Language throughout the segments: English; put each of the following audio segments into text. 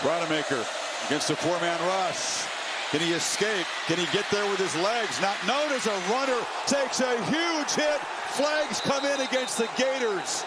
Rodemaker against a four-man rush. Can he escape? Can he get there with his legs? Not known as a runner. Takes a huge hit. Flags come in against the Gators.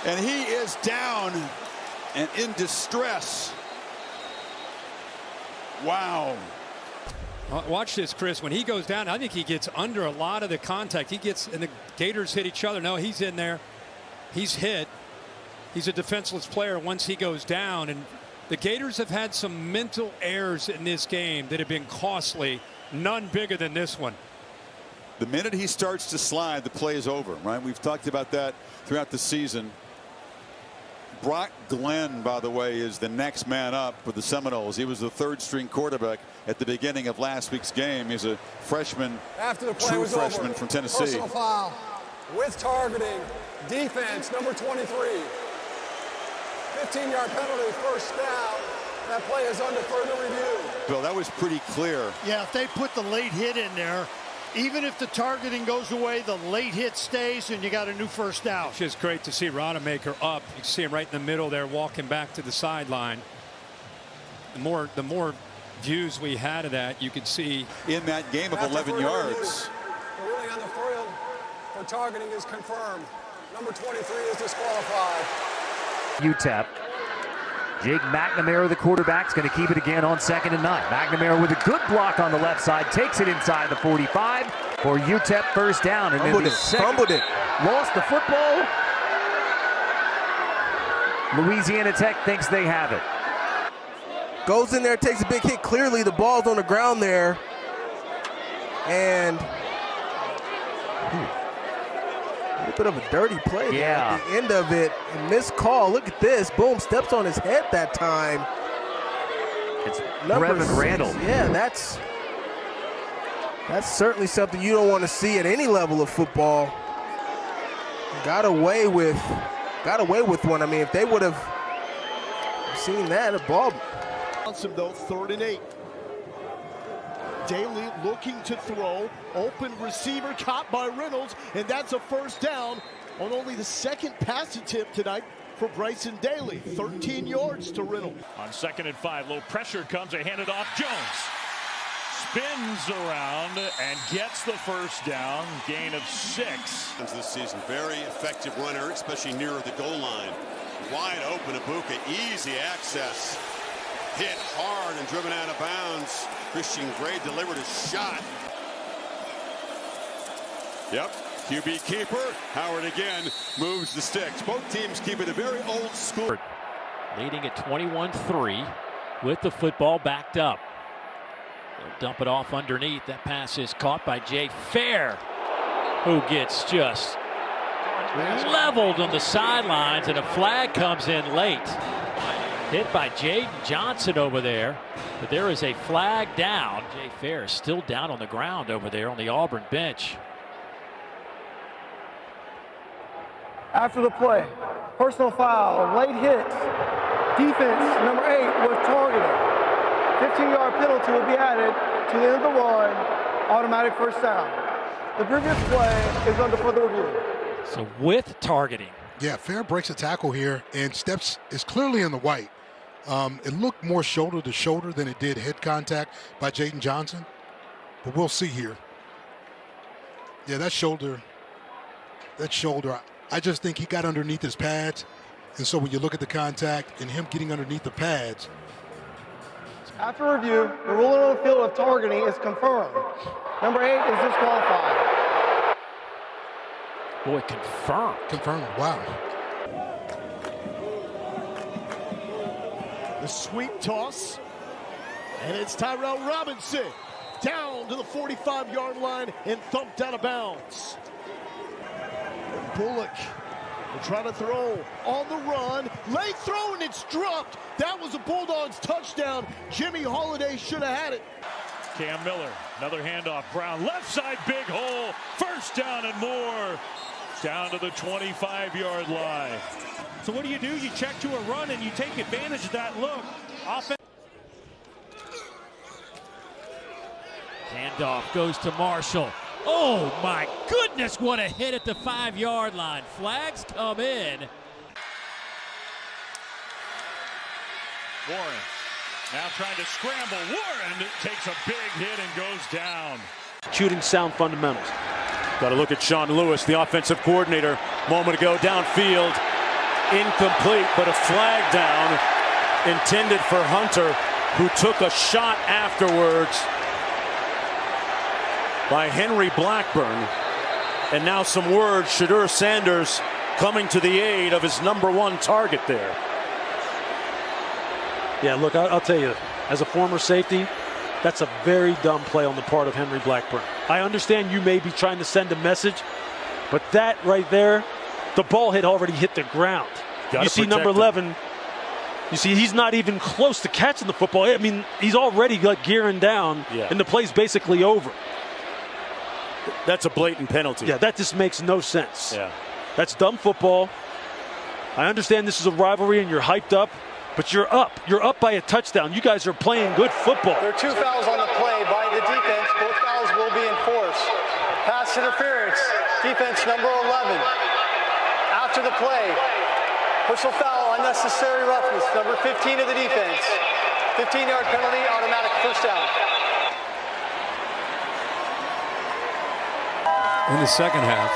And he is down and in distress. Wow. Watch this, Chris. When he goes down, I think he gets under a lot of the contact. He gets, and the Gators hit each other. No, he's in there. He's hit. He's a defenseless player once he goes down. And the Gators have had some mental errors in this game that have been costly. None bigger than this one. The minute he starts to slide, the play is over, right? We've talked about that throughout the season. Brock Glenn, by the way, is the next man up for the Seminoles. He was the third-string quarterback at the beginning of last week's game. He's a freshman, after the play true was freshman over, from Tennessee. Personal foul with targeting. Defense, number 23. 15-yard penalty, first down. That play is under further review. Bill, that was pretty clear. Yeah, if they put the late hit in there, even if the targeting goes away, the late hit stays, and you got a new first down. It's just great to see Rodemaker up. You can see him right in the middle there, walking back to the sideline. The more views we had of that, you could see in that game of 11 yards. The ruling on the field for targeting is confirmed. Number 23 is disqualified. UTEP. Jake McNamara, the quarterback, is going to keep it again on 2nd and 9. McNamara with a good block on the left side, takes it inside the 45 for UTEP first down. And then fumbled it. Lost the football. Louisiana Tech thinks they have it. Goes in there, takes a big hit. Clearly the ball's on the ground there. And a bit of a dirty play there at the end of it. And missed call. Look at this. Boom, steps on his head that time. It's Number Brevin 6. Randall. Yeah, that's certainly something you don't want to see at any level of football. Got away with one. I mean, if they would have seen that, a ball. Though 3rd and 8. Daly looking to throw, open receiver caught by Reynolds, and that's a first down on only the 2nd pass attempt tonight for Bryson Daly. 13 yards to Reynolds. On 2nd and 5, little pressure comes, they hand it off. Jones spins around and gets the first down, gain of 6. This season, very effective runner, especially near the goal line. Wide open, Ibuka, easy access. Hit hard and driven out of bounds. Christian Gray delivered a shot. Yep, QB keeper. Howard again moves the sticks. Both teams keep it a very old school. Leading at 21-3 with the football backed up. They'll dump it off underneath. That pass is caught by Jay Fair, who gets just leveled on the sidelines, and a flag comes in late. Hit by Jaden Johnson over there, but there is a flag down. Jay Fair is still down on the ground over there on the Auburn bench. After the play, personal foul, late hit. Defense, number 8, was targeted. 15-yard penalty will be added to the end of the run. Automatic first down. The previous play is under further review. So with targeting. Yeah, Fair breaks a tackle here, and steps is clearly in the white. It looked more shoulder to shoulder than it did head contact by Jaden Johnson, but we'll see here. Yeah, that shoulder, I just think he got underneath his pads, and so when you look at the contact and him getting underneath the pads. After review, the ruling on the field of targeting is confirmed. Number 8 is disqualified. Boy, confirmed. Confirmed, wow. The sweep toss, and it's Tyrell Robinson down to the 45-yard line and thumped out of bounds. Bullock will try to throw on the run. Late throw, and it's dropped. That was a Bulldogs touchdown. Jimmy Holiday should have had it. Cam Miller, another handoff. Brown, left side, big hole. First down and more. Down to the 25-yard line. So what do? You check to a run and you take advantage of that look. Handoff goes to Marshall. Oh my goodness, what a hit at the 5-yard line. Flags come in. Warren now trying to scramble. Warren takes a big hit and goes down. Shooting sound fundamentals. Got to look at Sean Lewis, the offensive coordinator. Moment ago, downfield. Incomplete, but a flag down intended for Hunter, who took a shot afterwards by Henry Blackburn. And now some words, Shadur Sanders coming to the aid of his #1 target there. Yeah, look, I'll tell you, as a former safety, that's a very dumb play on the part of Henry Blackburn. I understand you may be trying to send a message, but that right there, the ball had already hit the ground. You see number 11, you see he's not even close to catching the football. I mean, he's already like gearing down, and the play's basically over. That's a blatant penalty. Yeah, that just makes no sense. Yeah. That's dumb football. I understand this is a rivalry and you're hyped up, but you're up. You're up by a touchdown. You guys are playing good football. There are 2 fouls on the play by the defense. Both fouls will be enforced. Pass interference, defense number 11. After the play, personal foul, unnecessary roughness, number 15 of the defense. 15-yard penalty, automatic first down. In the second half.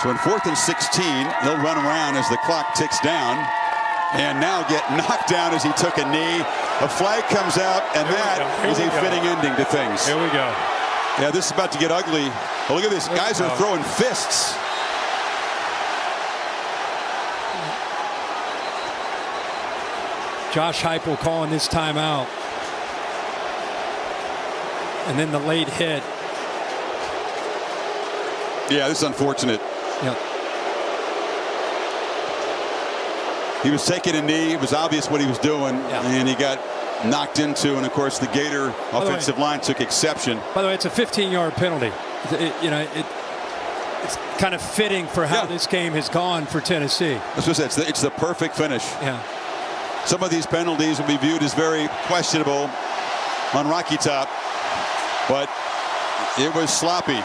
So in 4th and 16, he'll run around as the clock ticks down and now get knocked down as he took a knee. A flag comes out, and that is a fitting ending to things. Here we go. Yeah, this is about to get ugly. Oh, look at this. Guys are throwing fists. Josh Heupel calling this timeout. And then the late hit. Yeah, this is unfortunate. Yeah. He was taking a knee. It was obvious what he was doing, and he got knocked into. And of course, the Gator offensive line took exception. By the way, it's a 15-yard penalty. It's kind of fitting for how this game has gone for Tennessee. That's what I said. It's the perfect finish. Yeah. Some of these penalties will be viewed as very questionable on Rocky Top, but it was sloppy.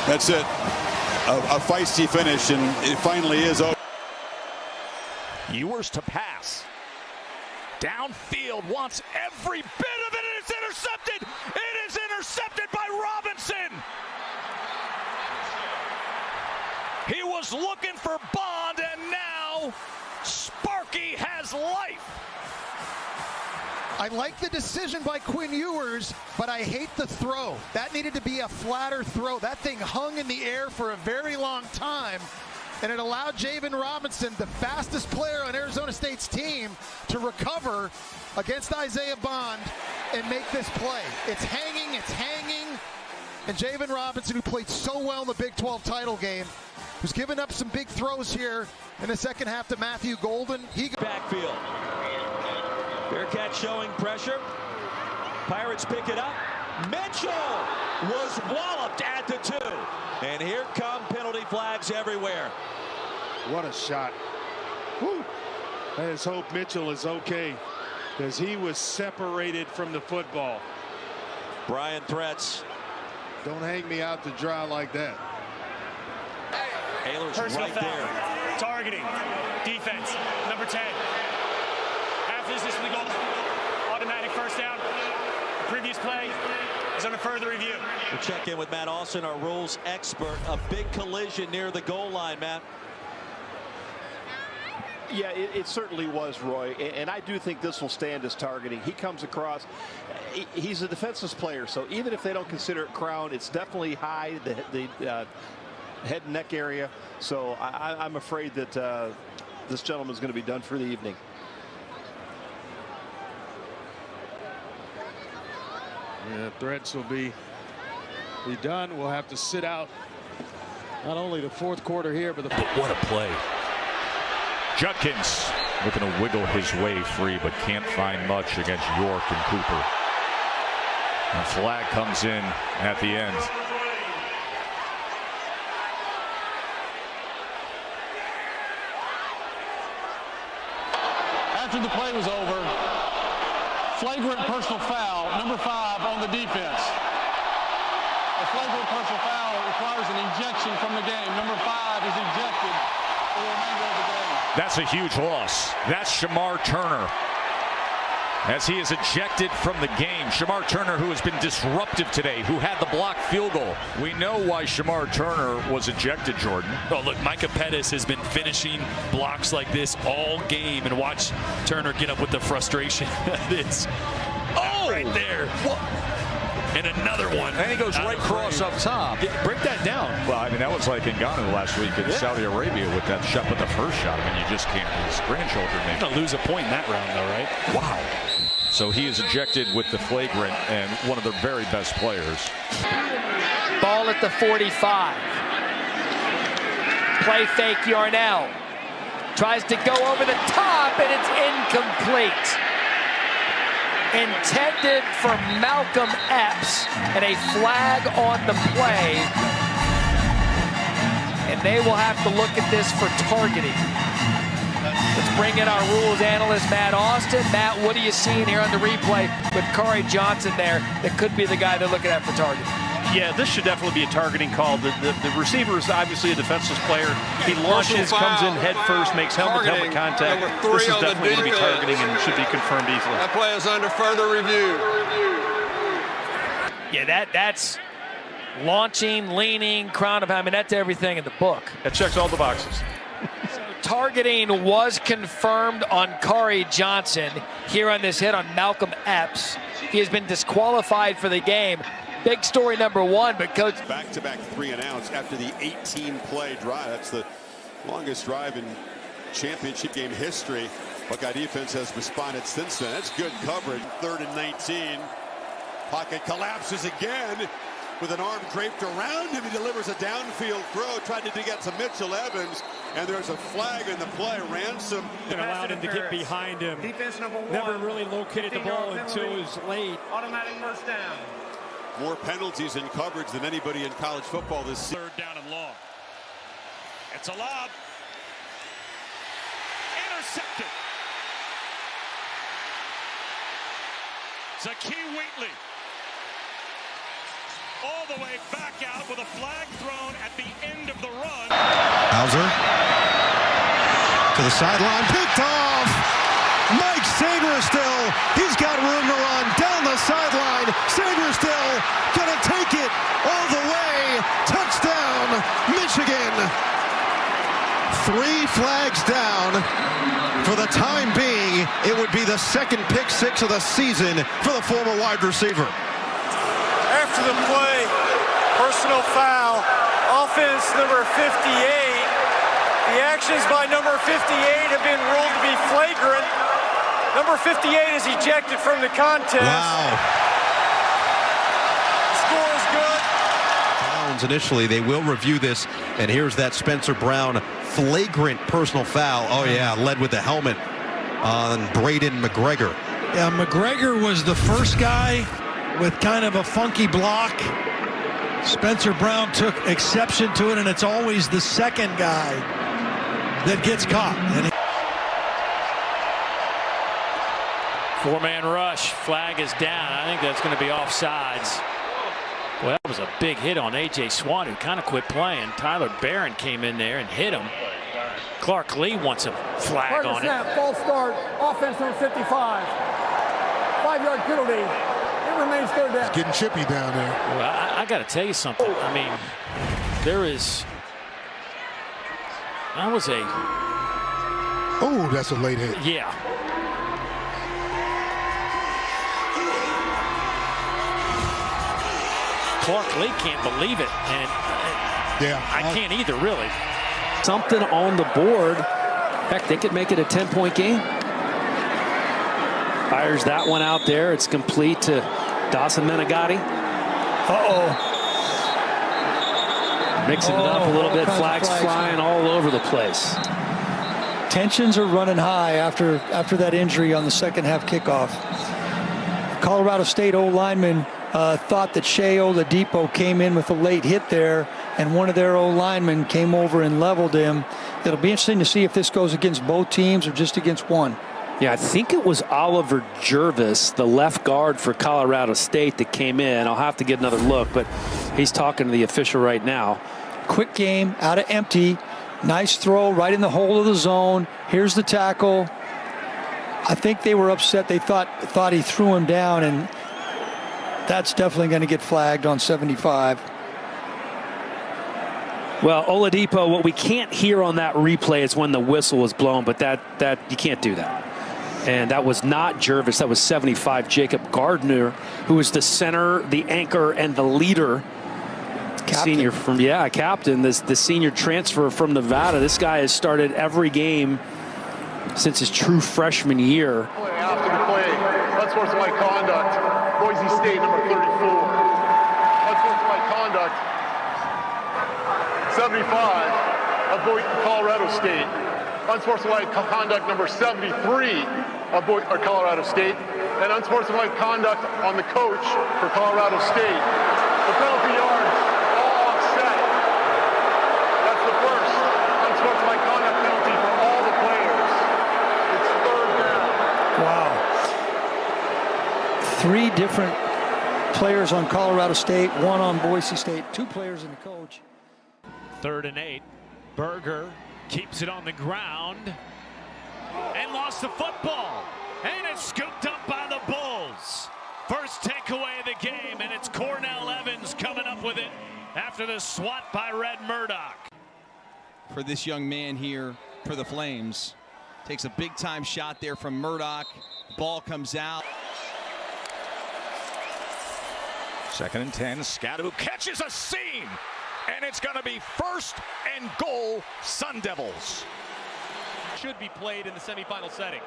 That's it. A feisty finish, and it finally is over. Ewers to pass. Downfield wants every bit of it, and it's intercepted. It is intercepted by Robinson. He was looking for Bond, and now Sparky has life. I like the decision by Quinn Ewers, but I hate the throw. That needed to be a flatter throw. That thing hung in the air for a very long time, and it allowed Javen Robinson, the fastest player on Arizona State's team, to recover against Isaiah Bond and make this play. It's hanging, and Javen Robinson, who played so well in the Big 12 title game, who's given up some big throws here in the second half to Matthew Golden. Backfield. Bearcats showing pressure. Pirates pick it up. Mitchell was walloped at the 2. And here come penalty flags everywhere. What a shot. Woo. Let's hope Mitchell is okay, because he was separated from the football. Brian threats. Don't hang me out to dry like that. Ayler's Personal right foul. there. Targeting. Defense. Number 10. Half is this legal. Automatic first down. The previous play is under further review. We'll check in with Matt Austin, our rules expert. A big collision near the goal line, Matt. Yeah, it certainly was, Roy, and I do think this will stand as targeting. He comes across, he's a defenseless player, so even if they don't consider it crown, it's definitely high, the head and neck area. So I'm afraid that this gentleman's going to be done for the evening. Yeah, threats will be done. We'll have to sit out not only the fourth quarter here, but what a play. Judkins looking to wiggle his way free, but can't find much against York and Cooper. And flag comes in at the end. After the play was over, flagrant personal foul, number 5 on the defense. A flagrant personal foul requires an ejection from the game. Number 5 is ejected That's a huge loss. That's Shamar Turner, as he is ejected from the game. Shamar Turner, who has been disruptive today, who had the blocked field goal. We know why Shamar Turner was ejected, Jordan. Oh, look, Micah Pettis has been finishing blocks like this all game, and watch Turner get up with the frustration. It's right there. What? And another one. And he goes right cross up top. Break that down. Well, I mean, that was like Ngannou last week in Saudi Arabia with that shot, with the first shot. I mean, you just can't. His grandchildren He's going to lose a point in that round, though, right? Wow. So he is ejected with the flagrant, and one of their very best players. Ball at the 45. Play fake Yarnell. Tries to go over the top, and it's incomplete. Intended for Malcolm Epps, and a flag on the play. And they will have to look at this for targeting. Let's bring in our rules analyst, Matt Austin. Matt, what are you seeing here on the replay with Corey Johnson there that could be the guy they're looking at for targeting? Yeah, this should definitely be a targeting call. The receiver is obviously a defenseless player. He launches, comes in head first, makes helmet-to-helmet contact. This is definitely going to be targeting and should be confirmed easily. That play is under further review. Yeah, that's launching, leaning, crown of, I mean, that's everything in the book. That checks all the boxes. Targeting was confirmed on Corey Johnson here on this hit on Malcolm Epps. He has been disqualified for the game. Big story number one, but coach. Back-to-back 3-and-outs after the 18-play drive. That's the longest drive in championship game history. Buckeye defense has responded since then. That's good coverage. 3rd and 19. Pocket collapses again with an arm draped around him. He delivers a downfield throw, tried to get to Mitchell Evans, and there's a flag in the play. Ransom. And allowed him to get behind him. Defense number 1. Never really located the ball until it was late. Automatic first down. More penalties in coverage than anybody in college football this season. 3rd down and long. It's a lob. Intercepted. Zakee Wheatley. All the way back out with a flag thrown at the end of the run. Hauser to the sideline, picked off. Mike Saberstill, he's got room to run down the sideline. Saberstill gonna take it all the way. Touchdown, Michigan. 3 flags down. For the time being, it would be the 2nd pick 6 of the season for the former wide receiver. After the play, personal foul, offense number 58. The actions by number 58 have been ruled to be flagrant. Number 58 is ejected from the contest. Wow. The score is good. Browns initially, they will review this, and here's that Spencer Brown flagrant personal foul. Oh yeah, led with the helmet on Braden McGregor. Yeah, McGregor was the first guy with kind of a funky block. Spencer Brown took exception to it, and it's always the second guy that gets caught. And 4-man rush. Flag is down. I think that's going to be offsides. Well, that was a big hit on A.J. Swan, who kind of quit playing. Tyler Barron came in there and hit him. Clark Lee wants a flag on snap, it. false start, offense number 55. 5-yard penalty. It remains 3rd down. It's getting chippy down there. Well, I got to tell you something. I mean, that was a... Oh, that's a late hit. Yeah. Clark Lee can't believe it, and I can't either, really. Something on the board. Heck, they could make it a 10-point game. Fires that one out there. It's complete to Dawson Menegatti. Mixing it up a little bit. Flags flying all over the place. Tensions are running high after that injury on the second half kickoff. Colorado State O-lineman thought that Shea Oladipo came in with a late hit there, and one of their O-linemen came over and leveled him. It'll be interesting to see if this goes against both teams or just against one. Yeah, I think it was Oliver Jervis, the left guard for Colorado State, that came in. I'll have to get another look, but he's talking to the official right now. Quick game, out of empty. Nice throw right in the hole of the zone. Here's the tackle. I think they were upset. They thought he threw him down, and that's definitely going to get flagged on 75. Well, Oladipo, what we can't hear on that replay is when the whistle was blown, but that you can't do that. And that was not Jervis. That was 75, Jacob Gardner, who was the center, the anchor, and the leader. Senior from, captain, the senior transfer from Nevada. This guy has started every game since his true freshman year. After the play, unsportsmanlike conduct, Boise State, number 34. Unsportsmanlike conduct, 75 of Colorado State. Unsportsmanlike conduct, number 73 of Colorado State. And unsportsmanlike conduct on the coach for Colorado State. The penalty yards. Unsportsmanlike conduct penalty for all the players. It's third down. Wow. 3 different players on Colorado State, 1 on Boise State, 2 players and the coach. 3rd and 8. Berger keeps it on the ground and lost the football. And it's scooped up by the Bulls. First takeaway of the game, and it's Cornell Evans coming up with it after the swat by Red Murdoch. For this young man here for the Flames. Takes a big-time shot there from Murdoch. Ball comes out. 2nd and 10. Scadoo catches a seam, and it's going to be 1st and goal, Sun Devils. Should be played in the semifinal setting.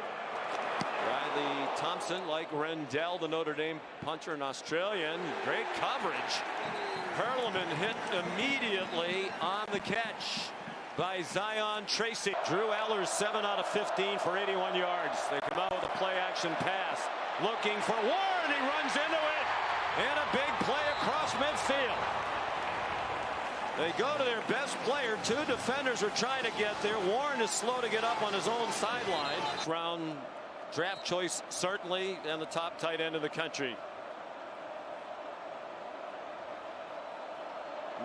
Riley Thompson, like Rendell, the Notre Dame punter, an Australian. Great coverage. Perlman hit immediately on the catch by Zion Tracy. Drew Eller's 7 out of 15 for 81 yards. They come out with a play-action pass. Looking for Warren. He runs into it. And a big play across midfield. They go to their best player. 2 defenders are trying to get there. Warren is slow to get up on his own sideline. Round draft choice, certainly, and the top tight end in the country.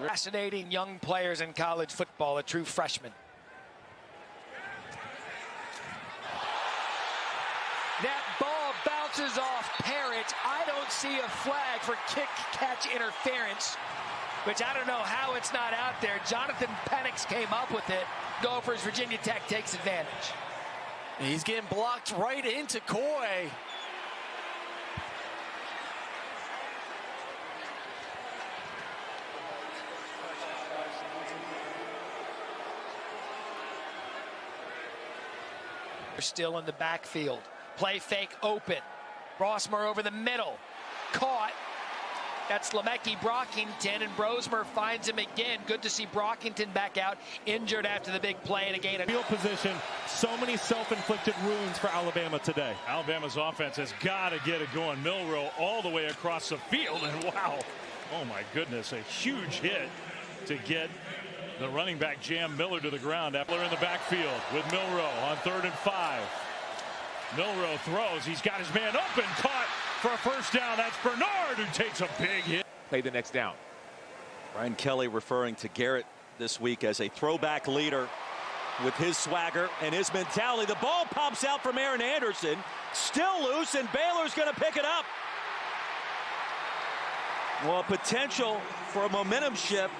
Fascinating young players in college football, a true freshman. That ball bounces off Parrott. I don't see a flag for kick-catch interference, which I don't know how it's not out there. Jonathan Penix came up with it. Gophers, Virginia Tech takes advantage. And he's getting blocked right into Coy. Still in the backfield. Play fake open. Rossmer over the middle. Caught. That's Lemecki Brockington, and Brosmer finds him again. Good to see Brockington back out, injured after the big play and again. Field position, so many self-inflicted wounds for Alabama today. Alabama's offense has got to get it going. Milroe all the way across the field, and wow, oh my goodness, a huge hit to get the running back Jam Miller to the ground. Epler in the backfield with Milroe on 3rd and 5. Milroe throws. He's got his man open, caught for a first down. That's Bernard who takes a big hit. Play the next down. Brian Kelly referring to Garrett this week as a throwback leader with his swagger and his mentality. The ball pops out from Aaron Anderson, still loose, and Baylor's going to pick it up. Well, potential for a momentum shift